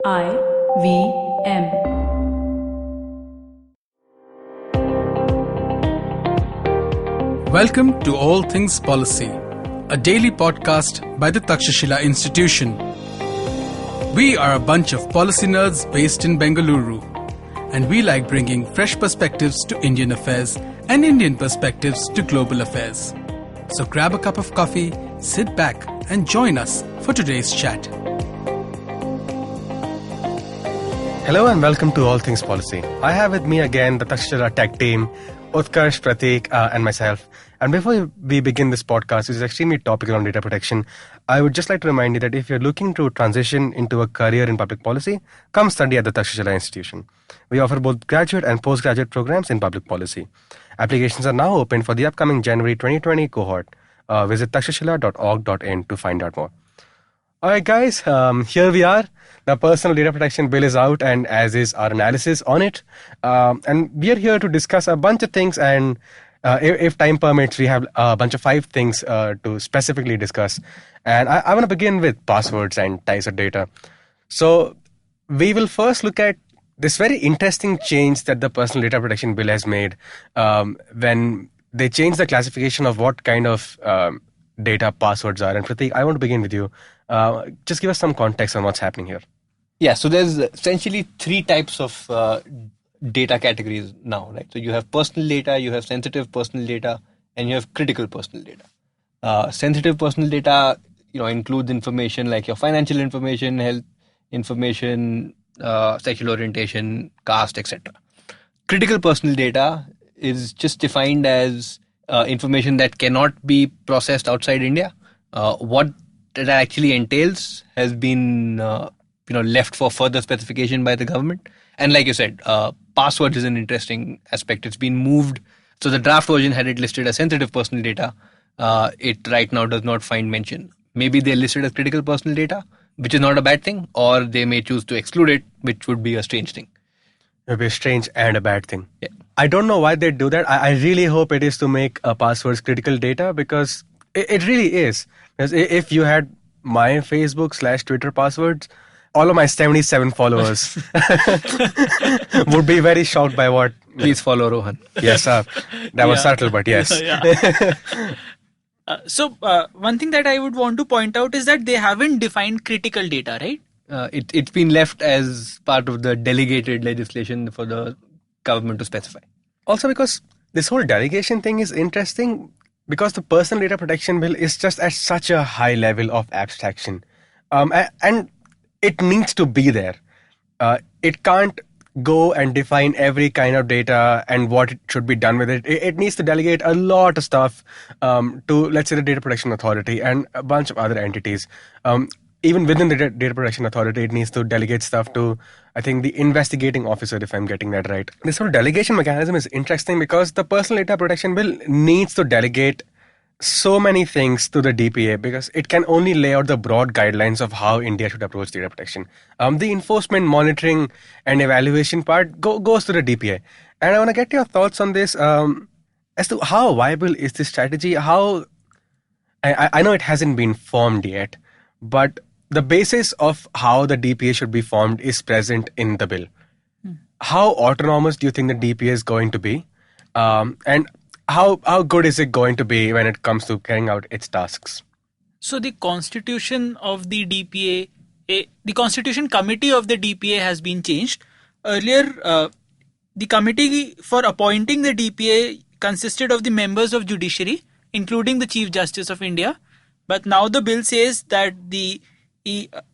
IVM. Welcome to All Things Policy, a daily podcast by the Takshashila Institution. We are a bunch of policy nerds based in Bengaluru, and we like bringing fresh perspectives to Indian affairs and Indian perspectives to global affairs. So grab a cup of coffee, sit back, and join us for today's chat. Hello and welcome to All Things Policy. I have with me again the Takshashila tech team, Utkarsh, Prateek, and myself. And before we begin this podcast, which is extremely topical on data protection, I would just like to remind you that if you're looking to transition into a career in public policy, come study at the Takshashila Institution. We offer both graduate and postgraduate programs in public policy. Applications are now open for the upcoming January 2020 cohort. Visit takshashila.org.in to find out more. Alright guys, here we are. The personal data protection bill is out, and as is our analysis on it. And we are here to discuss a bunch of things, and if time permits, we have a bunch of 5 things to specifically discuss. And I want to begin with passwords and types of data. So we will first look at this very interesting change that the personal data protection bill has made when they changed the classification of what kind of data passwords are. And Prateek, I want to begin with you. Just give us some context on what's happening here. Yeah, so there's essentially 3 types of data categories now, right? So you have personal data, you have sensitive personal data, and you have critical personal data. Sensitive personal data, includes information like your financial information, health information, sexual orientation, caste, etc. Critical personal data is just defined as information that cannot be processed outside India. What that actually entails has been left for further specification by the government. And like you said, password is an interesting aspect. It's been moved. So the draft version had it listed as sensitive personal data. It right now does not find mention. Maybe they're listed as critical personal data, which is not a bad thing, or they may choose to exclude it, which would be a strange thing. It would be a strange and a bad thing. Yeah. I don't know why they do that. I really hope it is to make passwords critical data, because it really is. Because if you had my Facebook/Twitter passwords, all of my 77 followers would be very shocked by what... Please follow Rohan. Yes, that was subtle, but yes. So one thing that I would want to point out is that they haven't defined critical data, right? It's been left as part of the delegated legislation for the government to specify. Also because this whole delegation thing is interesting, because the personal data protection bill is just at such a high level of abstraction. And it needs to be there. It can't go and define every kind of data and what it should be done with it. It needs to delegate a lot of stuff to, let's say, the Data Protection Authority and a bunch of other entities. Even within the Data Protection Authority, it needs to delegate stuff to, I think, the investigating officer, if I'm getting that right. This whole delegation mechanism is interesting because the Personal Data Protection Bill needs to delegate so many things to the DPA, because it can only lay out the broad guidelines of how India should approach data protection. The enforcement, monitoring, and evaluation part goes to the DPA. And I want to get your thoughts on this as to how viable is this strategy. How I know it hasn't been formed yet, but the basis of how the DPA should be formed is present in the bill. How autonomous do you think the DPA is going to be? And how good is it going to be when it comes to carrying out its tasks? So the constitution of the DPA, the constitution committee of the DPA has been changed. Earlier, the committee for appointing the DPA consisted of the members of judiciary, including the Chief Justice of India. But now the bill says that the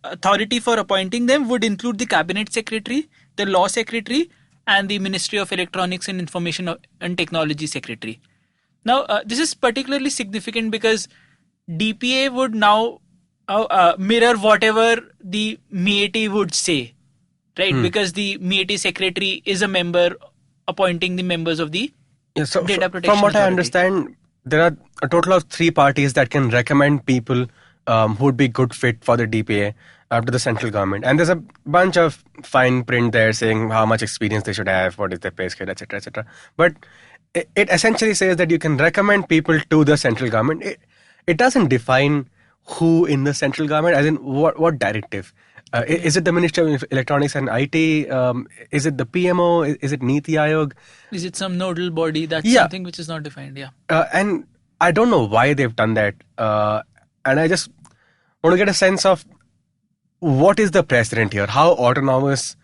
authority for appointing them would include the Cabinet Secretary, the Law Secretary, and the Ministry of Electronics and Information and Technology Secretary. Now, this is particularly significant because DPA would now mirror whatever the MeitY would say, right? Because the MeitY Secretary is a member appointing the members of the Data Protection Authority. From what I understand, there are a total of 3 parties that can recommend people who would be good fit for the DPA to the central government. And there's a bunch of fine print there saying how much experience they should have, what is their pay scale, etc., etc. But it essentially says that you can recommend people to the central government. It doesn't define who in the central government, as in what directive. Is it the Ministry of Electronics and IT? Is it the PMO? Is it Niti Aayog? Is it some nodal body? That's Yeah. something which is not defined. Yeah. And I don't know why they've done that. And I just want to get a sense of what is the precedent here? How autonomous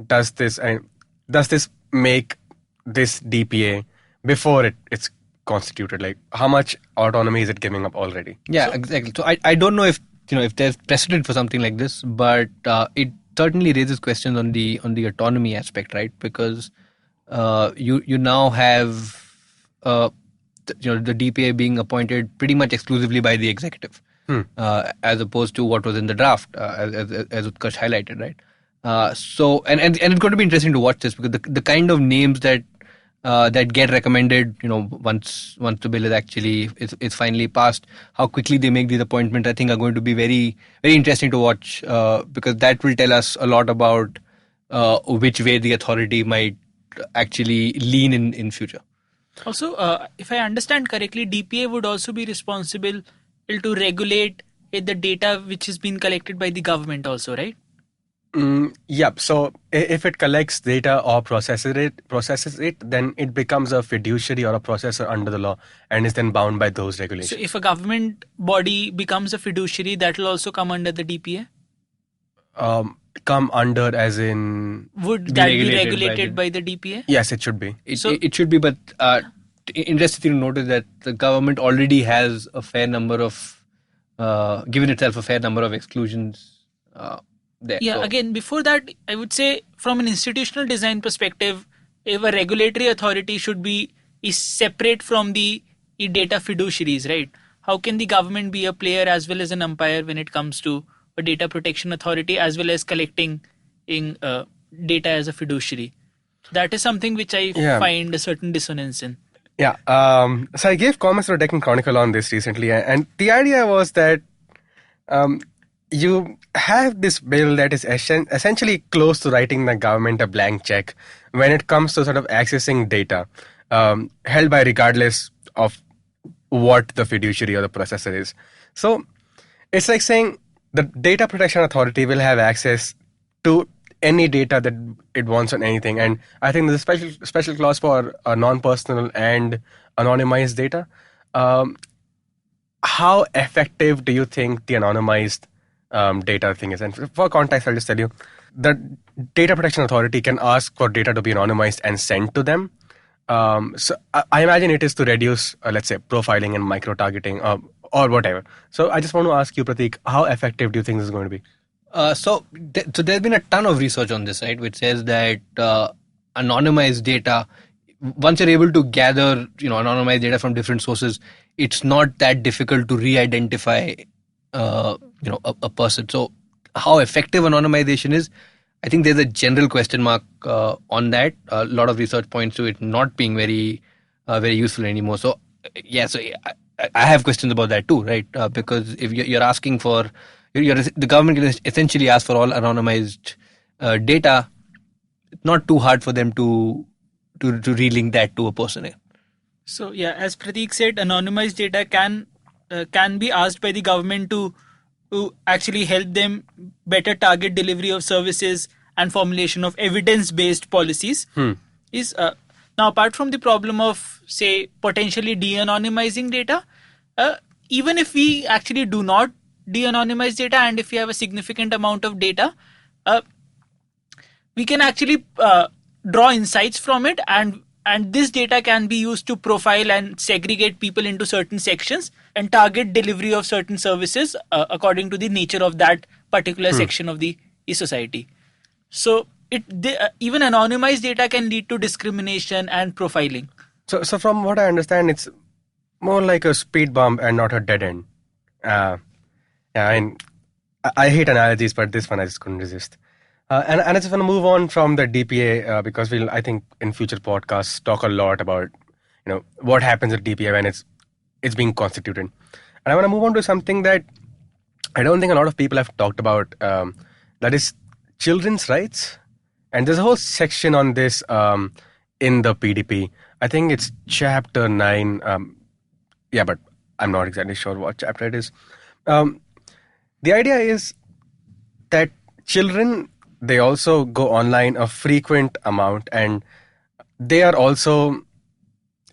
does this make this DPA before it's constituted? Like, how much autonomy is it giving up already? Yeah, exactly. So I don't know if there's precedent for something like this, but it certainly raises questions on the autonomy aspect, right? Because you now have the DPA being appointed pretty much exclusively by the executive, as opposed to what was in the draft, as Utkarsh highlighted, right? So and it's going to be interesting to watch this, because the kind of names that get recommended, once the bill is actually is finally passed, how quickly they make these appointments, I think are going to be very, very interesting to watch, because that will tell us a lot about which way the authority might actually lean in future. Also, if I understand correctly, DPA would also be responsible to regulate the data which has been collected by the government also, right? Yep. So if it collects data or processes it, then it becomes a fiduciary or a processor under the law and is then bound by those regulations. So if a government body becomes a fiduciary, that will also come under the DPA? Come under as in... Would that be regulated by the DPA? Yes, it should be. It should be, but interesting to notice that the government already has a fair number of, given itself a fair number of exclusions there. Yeah, So- again, before that, I would say from an institutional design perspective, if a regulatory authority is separate from the data fiduciaries, right? How can the government be a player as well as an umpire when it comes to a data protection authority as well as collecting data as a fiduciary? That is something which I find a certain dissonance in. Yeah. So I gave comments to the Deccan Chronicle on this recently, and the idea was that you have this bill that is essentially close to writing the government a blank check when it comes to sort of accessing data held by regardless of what the fiduciary or the processor is. So it's like saying the Data Protection Authority will have access to any data that it wants on anything. And I think there's a special clause for non-personal and anonymized data. How effective do you think the anonymized data thing is? And for context, I'll just tell you, the Data Protection Authority can ask for data to be anonymized and sent to them. So I imagine it is to reduce, let's say, profiling and micro-targeting or whatever. So I just want to ask you, Prateek, how effective do you think this is going to be? So there's been a ton of research on this, right, which says that anonymized data, once you're able to gather, anonymized data from different sources, it's not that difficult to re-identify, a person. So how effective anonymization is, I think there's a general question mark on that. A lot of research points to it not being very, very useful anymore. So I have questions about that too, right? Because if you're asking for, the government can essentially ask for all anonymized data. It's not too hard for them to relink that to a person. So yeah, as Prateek said, anonymized data can be asked by the government to actually help them better target delivery of services and formulation of evidence-based policies. Now, apart from the problem of, say, potentially de-anonymizing data, even if we actually do not de-anonymize data, and if we have a significant amount of data, we can actually draw insights from it, and this data can be used to profile and segregate people into certain sections and target delivery of certain services according to the nature of that particular section of the society. So even anonymized data can lead to discrimination and profiling. So from what I understand, it's more like a speed bump and not a dead end. I hate analogies, but this one I just couldn't resist. And I just want to move on from the DPA because we'll, I think, in future podcasts talk a lot about what happens at DPA when it's being constituted. And I want to move on to something that I don't think a lot of people have talked about. That is children's rights. And there's a whole section on this in the PDP. I think it's chapter 9. But I'm not exactly sure what chapter it is. The idea is that children, they also go online a frequent amount, and they are also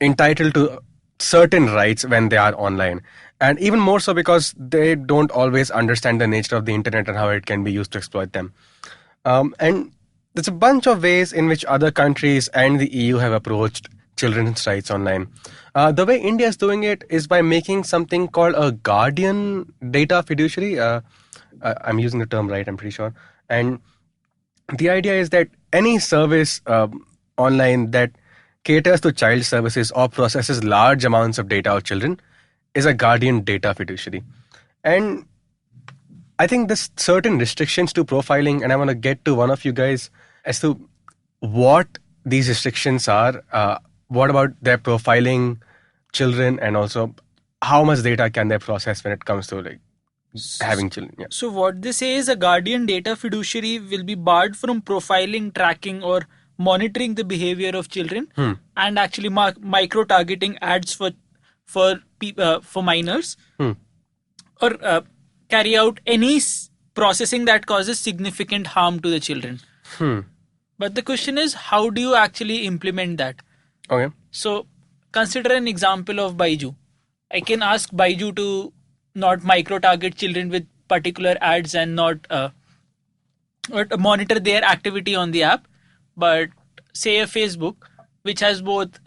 entitled to certain rights when they are online. And even more so because they don't always understand the nature of the internet and how it can be used to exploit them. And there's a bunch of ways in which other countries and the EU have approached children's rights online. The way India is doing it is by making something called a guardian data fiduciary. I'm using the term right, I'm pretty sure. And the idea is that any service online that caters to child services or processes large amounts of data of children is a guardian data fiduciary. And I think there's certain restrictions to profiling, and I want to get to one of you guys as to what these restrictions are. What about their profiling children, and also how much data can they process when it comes to like having children? Yeah. So what they say is a guardian data fiduciary will be barred from profiling, tracking, or monitoring the behavior of children, and actually micro-targeting ads for minors, or carry out any processing that causes significant harm to the children. But the question is, how do you actually implement that? Okay. So consider an example of Baiju. I can ask Baiju to not micro-target children with particular ads and not monitor their activity on the app. But say a Facebook, which has both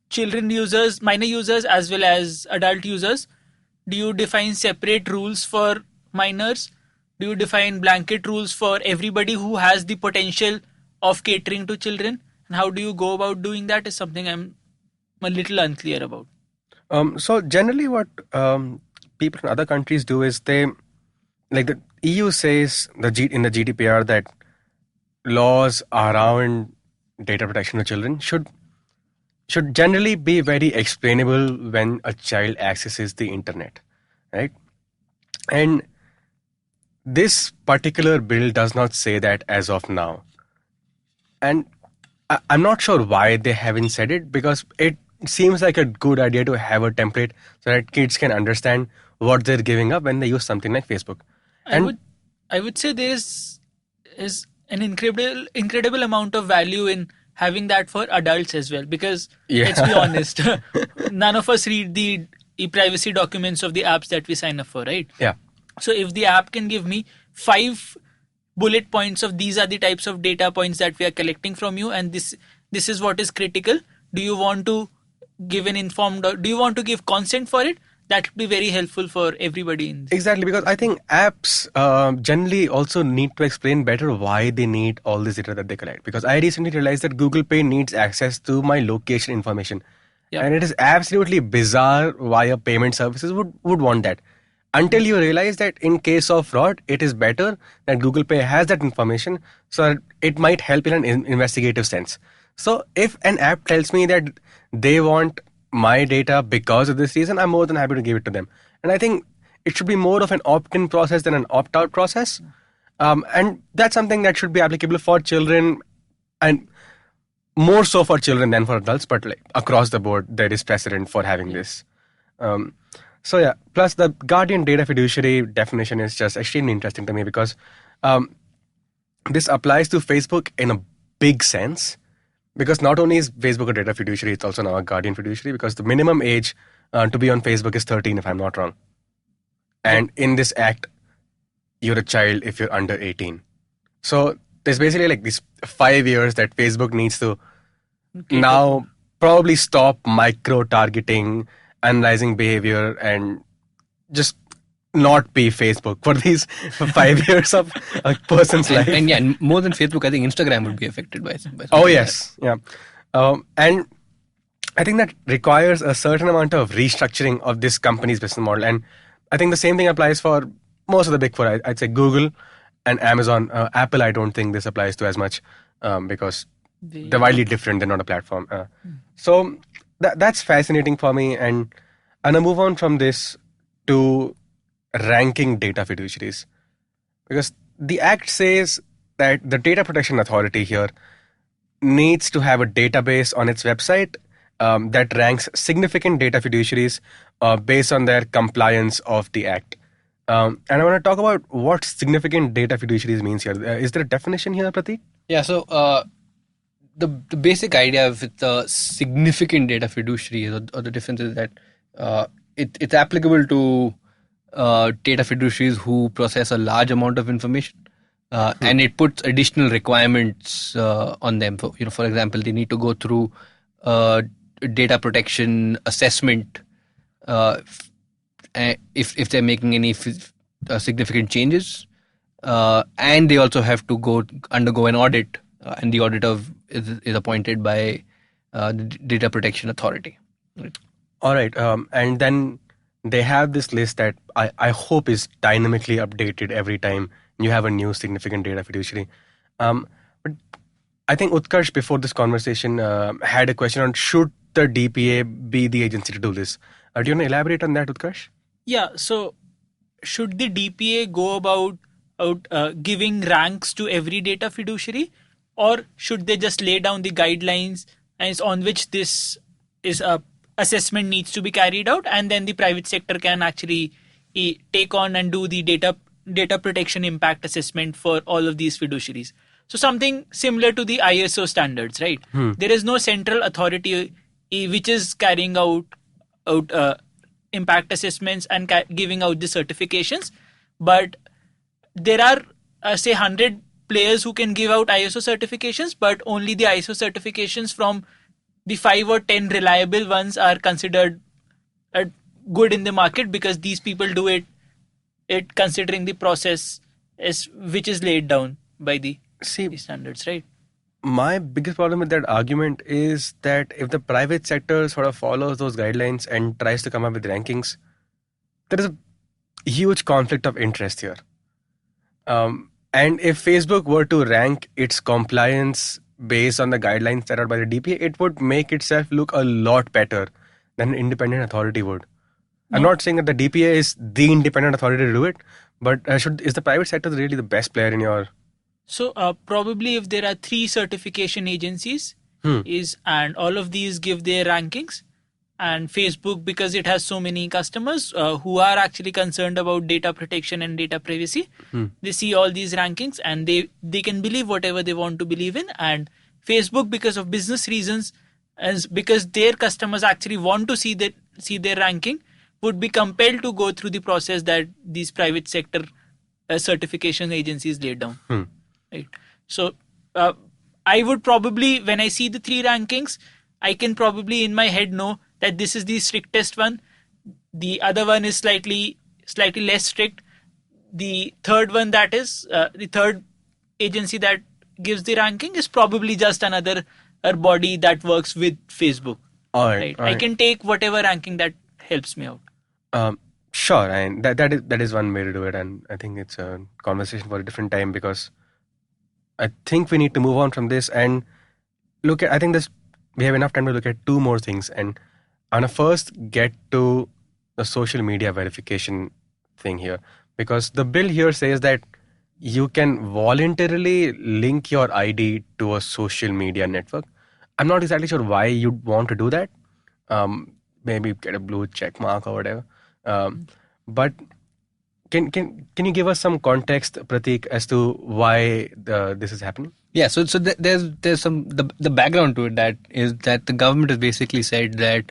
children users, minor users, as well as adult users, do you define separate rules for minors? Do you define blanket rules for everybody who has the potential of catering to children? And how do you go about doing that is something I'm a little unclear about. So generally what people in other countries do is they, like the EU says in the GDPR that laws around data protection of children should generally be very explainable when a child accesses the internet, right? And this particular bill does not say that as of now. And I'm not sure why they haven't said it, because it seems like a good idea to have a template so that kids can understand what they're giving up when they use something like Facebook. And I would say there is an incredible amount of value in having that for adults as well, because let's be honest, none of us read the e-privacy documents of the apps that we sign up for, right? Yeah. So if the app can give me 5 bullet points of these are the types of data points that we are collecting from you, and this is what is critical. Do you want to give do you want to give consent for it? That would be very helpful for everybody in this. Exactly, because I think apps generally also need to explain better why they need all this data that they collect. Because I recently realized that Google Pay needs access to my location information. Yeah. And it is absolutely bizarre why a payment services would want that. Until you realize that in case of fraud, it is better that Google Pay has that information, so that it might help in an investigative sense. So if an app tells me that they want my data because of this reason, I'm more than happy to give it to them. And I think it should be more of an opt-in process than an opt-out process. And that's something that should be applicable for children, and more so for children than for adults, but like across the board, there is precedent for having this. So yeah, plus the guardian data fiduciary definition is just extremely interesting to me, because this applies to Facebook in a big sense. Because not only is Facebook a data fiduciary, it's also now a guardian fiduciary, because the minimum age to be on Facebook is 13, if I'm not wrong. And in this act, you're a child if you're under 18. So there's basically like these 5 years that Facebook needs to now probably stop micro-targeting, analyzing behavior, and just not be Facebook for these 5 years of a person's life. And yeah, more than Facebook, I think Instagram would be affected by Oh yes, yeah. And I think that requires a certain amount of restructuring of this company's business model. And I think the same thing applies for most of the big four. I'd say Google and Amazon. Apple, I don't think this applies to as much, because they're widely different. They're not a platform. So that's fascinating for me. And I move on from this to ranking data fiduciaries, because the act says that the Data Protection Authority here needs to have a database on its website that ranks significant data fiduciaries based on their compliance of the act. And I want to talk about what significant data fiduciaries means here. Is there a definition here, Pratik? Yeah, so the basic idea with the significant data fiduciary or the difference is that it's applicable to data fiduciaries who process a large amount of information, and it puts additional requirements on them. For example, they need to go through data protection assessment if they're making any significant changes, and they also have to undergo an audit, and the auditor is appointed by the Data Protection Authority. Right? All right, and then they have this list that I hope is dynamically updated every time you have a new significant data fiduciary. But I think Utkarsh, before this conversation, had a question on should the DPA be the agency to do this. Do you want to elaborate on that, Utkarsh? Yeah, so should the DPA go about giving ranks to every data fiduciary, or should they just lay down the guidelines and on which this is assessment needs to be carried out, and then the private sector can actually take on and do the data protection impact assessment for all of these fiduciaries? So something similar to the ISO standards, right? There is no central authority which is carrying out impact assessments and giving out the certifications, but there are say 100 players who can give out ISO certifications, but only the ISO certifications from the 5 or 10 reliable ones are considered good in the market, because these people do it considering the process which is laid down by the standards, right? My biggest problem with that argument is that if the private sector sort of follows those guidelines and tries to come up with rankings, there is a huge conflict of interest here. And if Facebook were to rank its compliance based on the guidelines set out by the DPA, it would make itself look a lot better than an independent authority would. I'm not saying that the DPA is the independent authority to do it, but is the private sector really the best player in your... So probably if there are 3 certification agencies, and all of these give their rankings, and Facebook, because it has so many customers who are actually concerned about data protection and data privacy, they see all these rankings and they can believe whatever they want to believe in. And Facebook, because of business reasons, as because their customers actually want to see their ranking, would be compelled to go through the process that these private sector certification agencies laid down. Right. So I would probably, when I see the 3 rankings, I can probably in my head know that this is the strictest one. The other one is slightly less strict. The third one, that is the third agency that gives the ranking, is probably just another body that works with Facebook. All right. I can take whatever ranking that helps me out. Sure, and that is one way to do it, and I think it's a conversation for a different time, because I think we need to move on from this and look at, I think we have enough time to look at 2 more things, and I want to first get to the social media verification thing here, because the bill here says that you can voluntarily link your ID to a social media network. I'm not exactly sure why you'd want to do that. Maybe get a blue check mark or whatever. But can you give us some context, Pratik, as to why this is happening? Yeah, so there's some the background to it, that is that the government has basically said that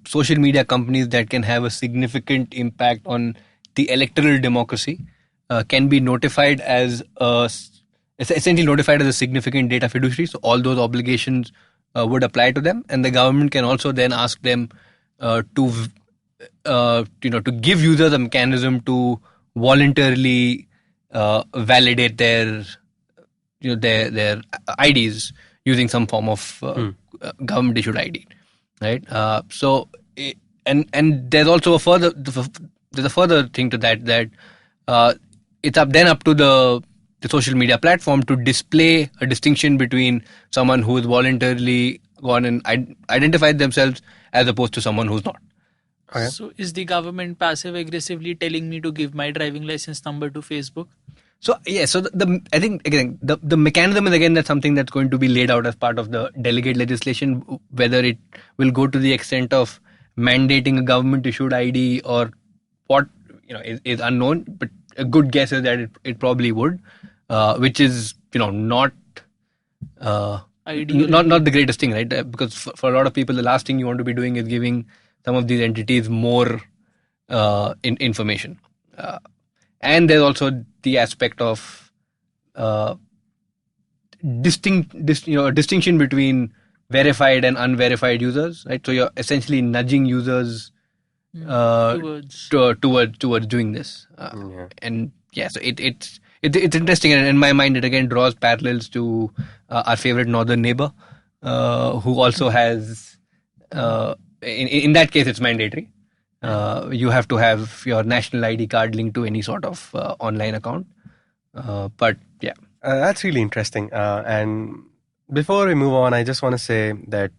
social media companies that can have a significant impact on the electoral democracy can be notified as essentially notified as a significant data fiduciary. So all those obligations would apply to them, and the government can also then ask them to give users a mechanism to voluntarily validate their IDs using some form of government issued ID, right? And there's also a further thing to that it's up to the social media platform to display a distinction between someone who is voluntarily gone and identified themselves as opposed to someone who's not. Okay. So is the government passive aggressively telling me to give my driving license number to Facebook? So yeah, so I think again the mechanism is, again, that's something that's going to be laid out as part of the delegate legislation. Whether it will go to the extent of mandating a government issued ID or what, is unknown, but a good guess is that it probably would, which is not Ideal. not the greatest thing, right? Because for a lot of people, the last thing you want to be doing is giving some of these entities more information. And there's also the aspect of distinction between verified and unverified users, right? So you're essentially nudging users towards doing this, and so it's interesting, and in my mind, it again draws parallels to our favorite northern neighbor, who also has, in that case, it's mandatory. You have to have your national ID card linked to any sort of online account. But yeah, that's really interesting. And before we move on, I just want to say that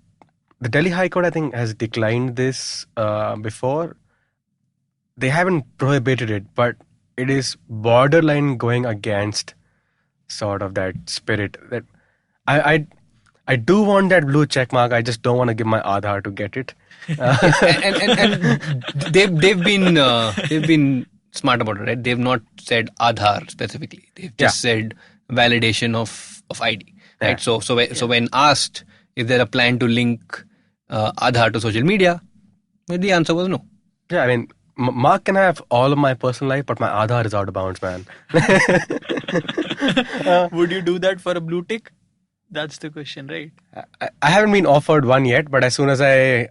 the Delhi High Court, I think, has declined this before. They haven't prohibited it, but it is borderline going against sort of that spirit. That I do want that blue check mark. I just don't want to give my Aadhaar to get it. and they've been smart about it, right? They've not said Aadhaar specifically. They've just said validation of ID, right? So when asked if there a plan to link Aadhaar to social media, the answer was no. Yeah, I mean, Mark can have all of my personal life, but my Aadhaar is out of bounds, man. Would you do that for a blue tick? That's the question, right? I haven't been offered one yet, but as soon as I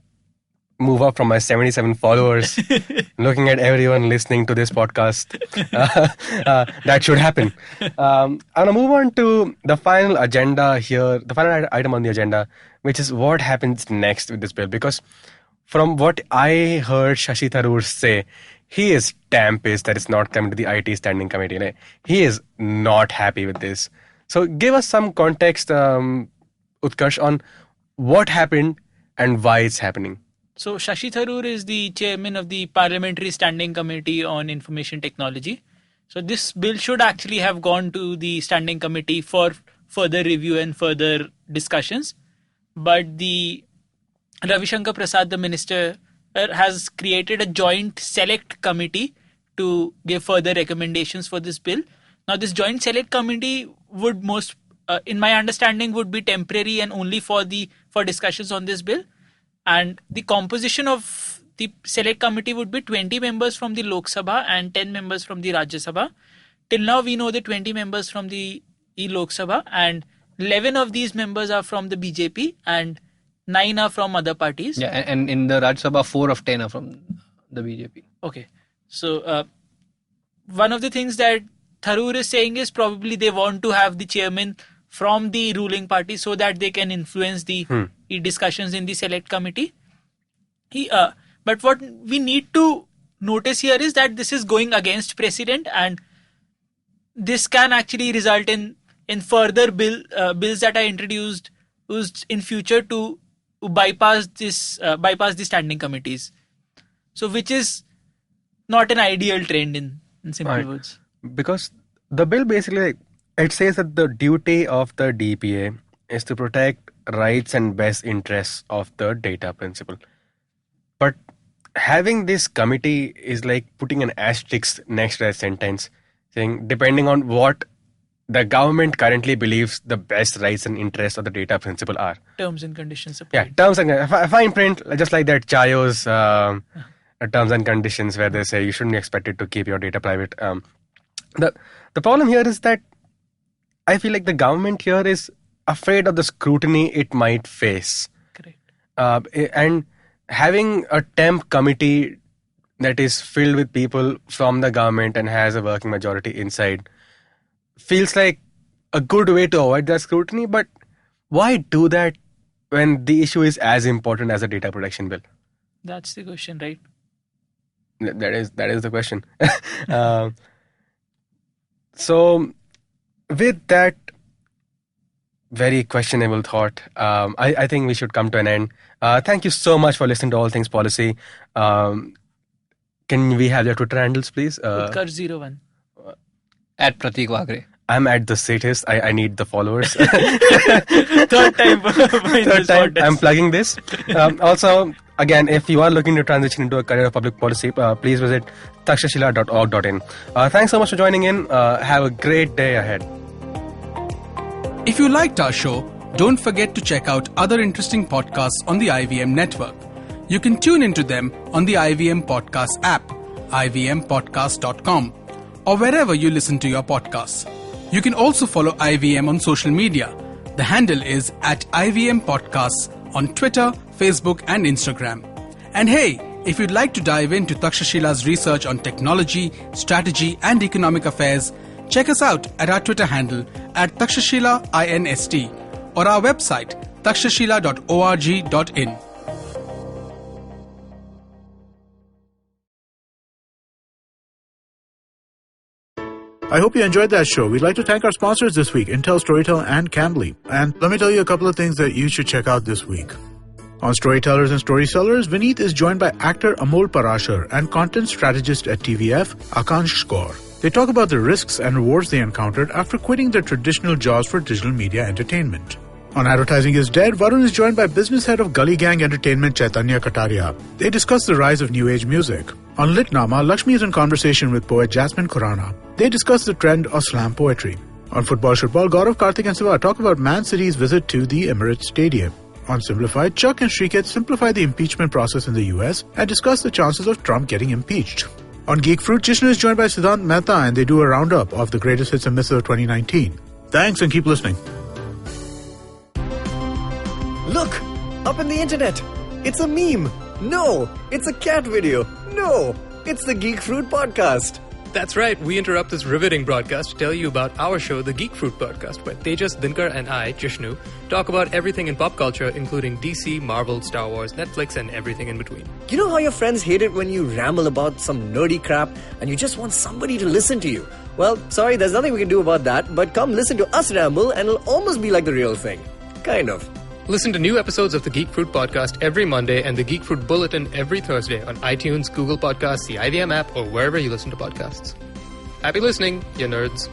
move up from my 77 followers, looking at everyone listening to this podcast, that should happen. I'm going to move on to the final agenda here, the final item on the agenda, which is what happens next with this bill. Because from what I heard Shashi Tharoor say, he is damn pissed that it's not coming to the IT Standing Committee. Right? He is not happy with this. So give us some context, Utkarsh, on what happened and why it's happening. So Shashi Tharoor is the chairman of the Parliamentary Standing Committee on Information Technology. So this bill should actually have gone to the Standing Committee for further review and further discussions. But the Ravi Shankar Prasad, the minister, has created a joint select committee to give further recommendations for this bill. Now, this joint select committee would in my understanding, would be temporary and only for discussions on this bill. And the composition of the select committee would be 20 members from the Lok Sabha and 10 members from the Rajya Sabha. Till now, we know the 20 members from the Lok Sabha, and 11 of these members are from the BJP and 9 are from other parties. Yeah, and in the Rajya Sabha, 4 of 10 are from the BJP. Okay. So, one of the things that Tharoor is saying is probably they want to have the chairman from the ruling party so that they can influence the discussions in the select committee. But what we need to notice here is that this is going against precedent, and this can actually result in further bills that are introduced in future to bypass the standing committees. So, which is not an ideal trend in simple words. Because the bill basically, it says that the duty of the DPA is to protect rights and best interests of the data principle. But having this committee is like putting an asterisk next to that sentence, saying depending on what the government currently believes the best rights and interests of the data principle are. Terms and conditions applied. Yeah, terms and fine print, just like that Chayo's terms and conditions where they say you shouldn't be expected to keep your data private. The problem here is that I feel like the government here is afraid of the scrutiny it might face. Correct. And having a temp committee that is filled with people from the government and has a working majority inside feels like a good way to avoid that scrutiny. But why do that when the issue is as important as a data protection bill? That's the question, right? That is the question. So, with that very questionable thought, I think we should come to an end. Thank you so much for listening to All Things Policy. Can we have your Twitter handles, please? Utkarsh01. At Pratik Wagre. I'm at the statist. I need the followers. Third time. I'm plugging this. Also, Again, if you are looking to transition into a career of public policy, please visit takshashila.org.in. Thanks so much for joining in. Have a great day ahead. If you liked our show, don't forget to check out other interesting podcasts on the IVM network. You can tune into them on the IVM Podcast app, ivmpodcast.com, or wherever you listen to your podcasts. You can also follow IVM on social media. The handle is @IVM Podcasts on Twitter, Facebook, and Instagram. And hey, if you'd like to dive into Takshashila's research on technology, strategy, and economic affairs, check us out at our Twitter handle @TakshashilaINST or our website takshashila.org.in. I hope you enjoyed that show. We'd like to thank our sponsors this week, Intel, Storytel, and Cambly. And let me tell you a couple of things that you should check out this week. On Storytellers and Storysellers, Vineet is joined by actor Amol Parashar and content strategist at TVF, Akansh Kaur. They talk about the risks and rewards they encountered after quitting their traditional jobs for digital media entertainment. On Advertising is Dead, Varun is joined by business head of Gully Gang Entertainment, Chaitanya Kataria. They discuss the rise of new age music. On Litnama, Lakshmi is in conversation with poet Jasmine Khurana. They discuss the trend of slam poetry. On Football Shutball, Gaurav, Karthik and Siva talk about Man City's visit to the Emirates Stadium. On Simplified, Chuck and Shriketh simplify the impeachment process in the US and discuss the chances of Trump getting impeached. On Geek Fruit, Jishnu is joined by Siddhant Mehta and they do a roundup of the greatest hits and misses of 2019. Thanks and keep listening. Look! Up in the internet! It's a meme! No! It's a cat video! No! It's the Geek Fruit Podcast! That's right, we interrupt this riveting broadcast to tell you about our show, The Geek Fruit Podcast, where Tejas, Dinkar and I, Jishnu, talk about everything in pop culture, including DC, Marvel, Star Wars, Netflix, and everything in between. You know how your friends hate it when you ramble about some nerdy crap and you just want somebody to listen to you? Well, sorry, there's nothing we can do about that, but come listen to us ramble and it'll almost be like the real thing. Kind of. Listen to new episodes of the Geek Fruit Podcast every Monday and the Geek Fruit Bulletin every Thursday on iTunes, Google Podcasts, the IVM app, or wherever you listen to podcasts. Happy listening, you nerds.